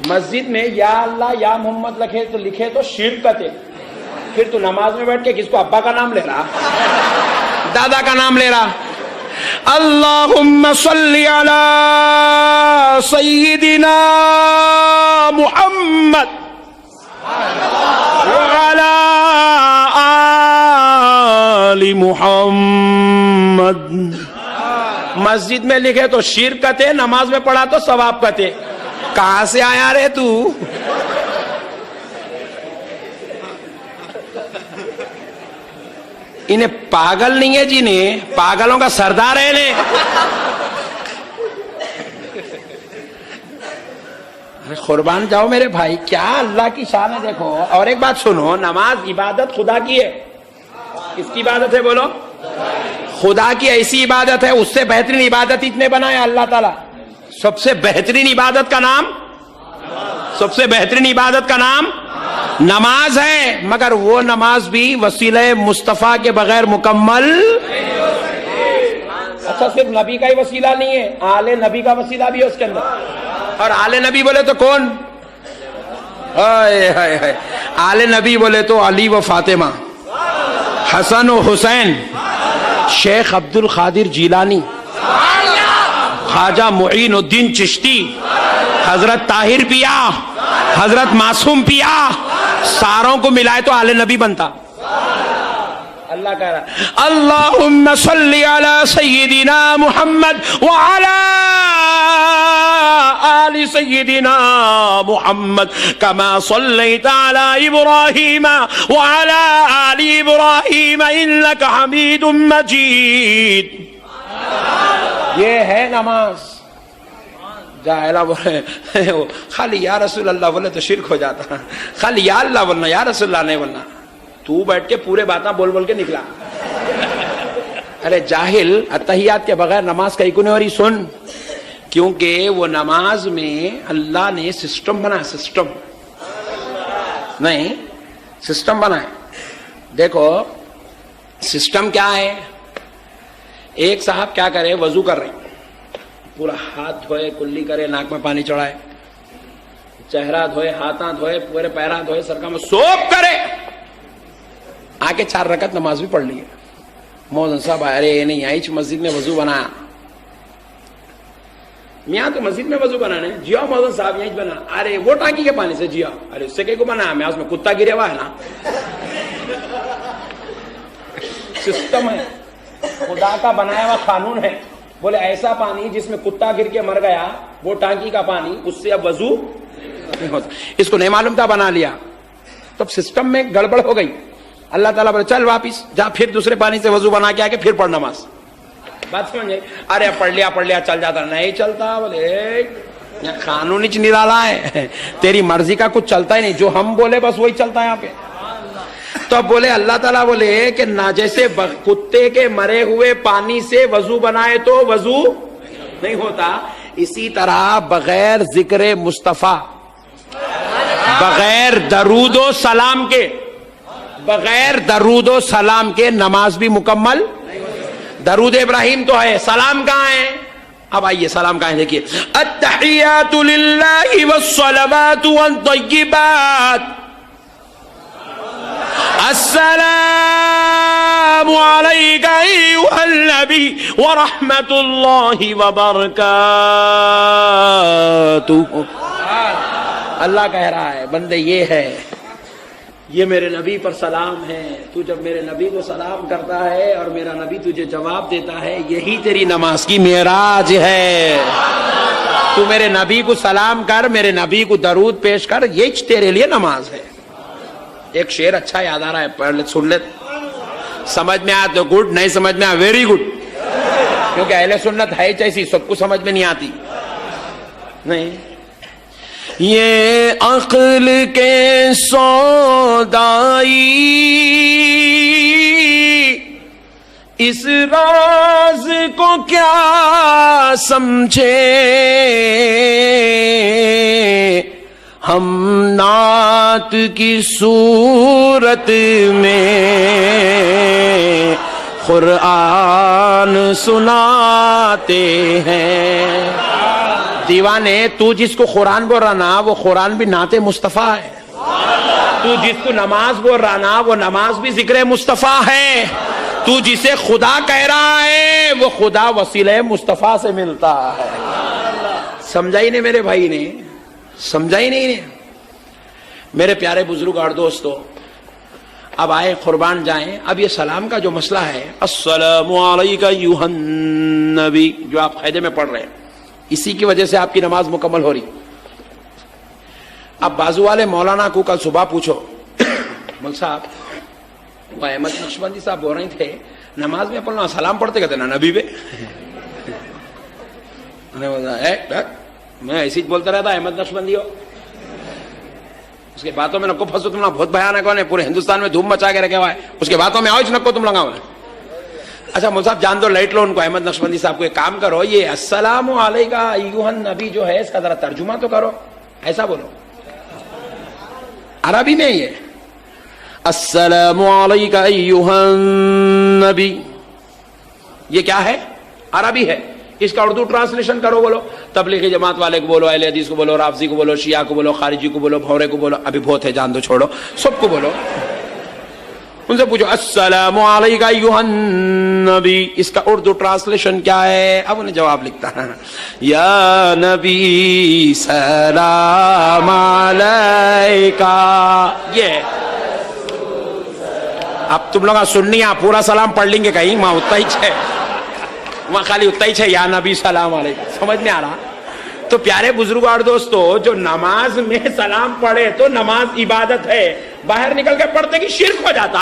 مسجد میں یا اللہ یا محمد لکھے تو شرک کرتے، پھر تو نماز میں بیٹھ کے کس کو ابا کا نام لے رہا، دادا کا نام لے رہا. اللہم صلی علی سیدنا محمد وعلی آل محمد. مسجد میں لکھے تو شرک کہتے، نماز میں پڑھا تو ثواب کہتے. کہاں سے آیا رے تو؟ انہیں پاگل نہیں ہے جنہیں پاگلوں کا سردار ہے انہیں. قربان جاؤ میرے بھائی، کیا اللہ کی شان ہے دیکھو. اور ایک بات سنو، نماز عبادت خدا کی ہے. کس کی عبادت ہے بولو؟ خدا کی ایسی عبادت ہے، اس سے بہترین عبادت اتنے بنایا اللہ تعالیٰ. سب سے بہترین عبادت کا نام، سب سے بہترین عبادت کا نام نماز ہے. مگر وہ نماز بھی وسیلہ مصطفیٰ کے بغیر مکمل. اچھا صرف نبی کا ہی وسیلہ نہیں ہے، آل نبی کا وسیلہ بھی ہے اس کے اندر. اور آل نبی بولے تو کون؟ آل نبی بولے تو علی و فاطمہ، حسن و حسین، شیخ عبد القادر جیلانی، خواجہ معین الدین چشتی، حضرت طاہر پیا، حضرت معصوم پیا، ساروں کو ملائے تو آل نبی بنتا. اللہ کہہ رہا ہے اللہم صلی علی سیدنا محمد وعلی آل سیدنا محمد کما صلیت علی ابراہیم وعلی آل ابراہیم انک حمید مجید. یہ ہے نماز. جاہلہ بولے خالی یا رسول اللہ بولے تو شرک ہو جاتا، خالی یا اللہ بولنا، یا رسول اللہ نہیں بولنا. تو بیٹھ کے پورے باتاں بول بول کے نکلا. ارے جاہل، اتحیات کے بغیر نماز کہیں کو نہیں ہو رہی. سن، کیونکہ وہ نماز میں اللہ نے سسٹم بنا، سسٹم نہیں، سسٹم بنا ہے. دیکھو سسٹم کیا ہے. ایک صاحب کیا کرے، وضو کر رہے، پورا ہاتھ دھوئے، کلی کرے، ناک میں پانی چڑھائے، چہرہ دھوئے، ہاتھاں دھوئے، پورے پیراں دھوئے، سرکا میں سوپ کرے، آ کے 4 رکعت نماز بھی پڑھ لی. موزن صاحب ارے نہیں آئی مسجد میں وضو بنایا. میاں تو مسجد میں وضو بنانے جیا موزن صاحب یہیں بنا. ارے وہ ٹانکی کے پانی سے جیا. ارے اس سے کہیں کو بنایا، میں اس میں کتا گرے ہوا ہے نا. سسٹم ہے، خدا کا بنایا ہوا قانون ہے. بولے ایسا پانی جس میں کتا گر کے مر گیا، وہ ٹانکی کا پانی، اس سے اب وضو نہیں ہوتا. اس کو نہیں معلوم تھا، بنا لیا. تب سسٹم میں گڑبڑ ہو گئی. اللہ تعالیٰ بولے چل واپس جا، پھر دوسرے پانی سے وضو بنا کے آ کے پھر پڑھ نماز. بات سمجھ گئے؟ ارے پڑھ لیا چل جاتا. نہیں چلتا. بولے قانون ہی نرالا ہے، تیری مرضی کا کچھ چلتا ہی نہیں، جو ہم بولے بس وہی چلتا ہے یہاں پہ. تو اب بولے اللہ تعالیٰ بولے کہ نہ جیسے کتے کے مرے ہوئے پانی سے وضو بنائے تو وضو نہیں ہوتا، اسی طرح بغیر ذکر مصطفیٰ، بغیر درود و سلام کے، بغیر درود و سلام کے نماز بھی مکمل. درود ابراہیم تو ہے، سلام کہاں ہے؟ اب آئیے سلام کہاں ہے دیکھیے. التحیات للہ والصلوات والطیبات السلام علیکہ ایہا النبی ورحمت اللہ وبرکاتہ. اللہ کہہ رہا ہے بندے یہ ہے، یہ میرے نبی پر سلام ہے. تو جب میرے نبی کو سلام کرتا ہے اور میرا نبی تجھے جواب دیتا ہے، یہی تیری نماز کی معراج ہے. تو میرے نبی کو سلام کر، میرے نبی کو درود پیش کر، یہ تیرے لیے نماز ہے. ایک شعر اچھا یاد آ رہا ہے، پڑھ لے، سن لے. سمجھ میں آیا تو گڈ، نہیں سمجھ میں آیا ویری گڈ. کیونکہ اہل سنت ہے ایسی، سب کو سمجھ میں نہیں آتی. نہیں، یہ عقل کے سودائی اس راز کو کیا سمجھے، ہم نعت کی صورت میں قرآن سناتے ہیں. دیوانے تو جس کو قرآن بول رہا نا وہ قرآن بھی نعت مصطفیٰ ہے، تو جس کو نماز بول رہا نا وہ نماز بھی ذکر مصطفیٰ ہے، تو جسے خدا کہہ رہا ہے وہ خدا وسیلہ مصطفیٰ سے ملتا ہے۔ سمجھا ہی نہیں میرے بھائی نے، سمجھا ہی نہیں۔ میرے پیارے بزرگ اور دوستو، اب آئے قربان جائیں۔ اب یہ سلام کا جو مسئلہ ہے، السلام علیک ایھا النبی، جو آپ قاعدے میں پڑھ رہے ہیں، اسی کی وجہ سے آپ کی نماز مکمل ہو رہی۔ اب بازو والے مولانا کو کل صبح پوچھو، مول صاحب وہ احمد نقشبندی صاحب بول رہے تھے نماز میں اپنا سلام پڑھتے کہتے نا نبی پہ، میں ایسی بولتا رہتا احمد نقشبندی ہو، اس کے باتوں میں نکو پھنسو، تم بہت بھیانک ہے، پورے ہندوستان میں دھوم مچا کے رکھے ہوا ہے، اس کے باتوں میں آؤ نکو تم لگاؤ۔ اچھا مول صاحب جان دو، لائٹ لو ان کو، احمد نقشبندی صاحب کو ایک کام کرو، یہ السلام علیکہ ایھا النبی جو ہے اس کا ذرا ترجمہ تو کرو، ایسا بولو عربی میں یہ السلام علیکہ ایھا النبی، یہ کیا ہے؟ عربی ہے، اس کا اردو ٹرانسلیشن کرو، بولو تبلیغی جماعت والے کو بولو، اہل حدیث کو بولو، رافضی کو بولو، شیعہ کو بولو، خارجی کو بولو، بھورے کو بولو، ابھی بہت ہے جان دو چھوڑو، سب کو بولو، ان سے پوچھو السلام علیکہ ایھا النبی، اس کا اردو ٹرانسلیشن کیا ہے؟ اب انہیں جواب لکھتا ہے یا نبی سلام علیکہ، یہ اب تم لوگ سننی آپ پورا سلام پڑھ لیں گے کہیں، وہاں اتنا ہی ہے، وہاں خالی اتنا ہی ہے یا نبی سلام علیکم، سمجھ میں آ رہا؟ تو پیارے بزرگوں اور دوستو، جو نماز میں سلام پڑھے تو نماز عبادت ہے، باہر نکل کے پڑھتے کہ شرک ہو جاتا۔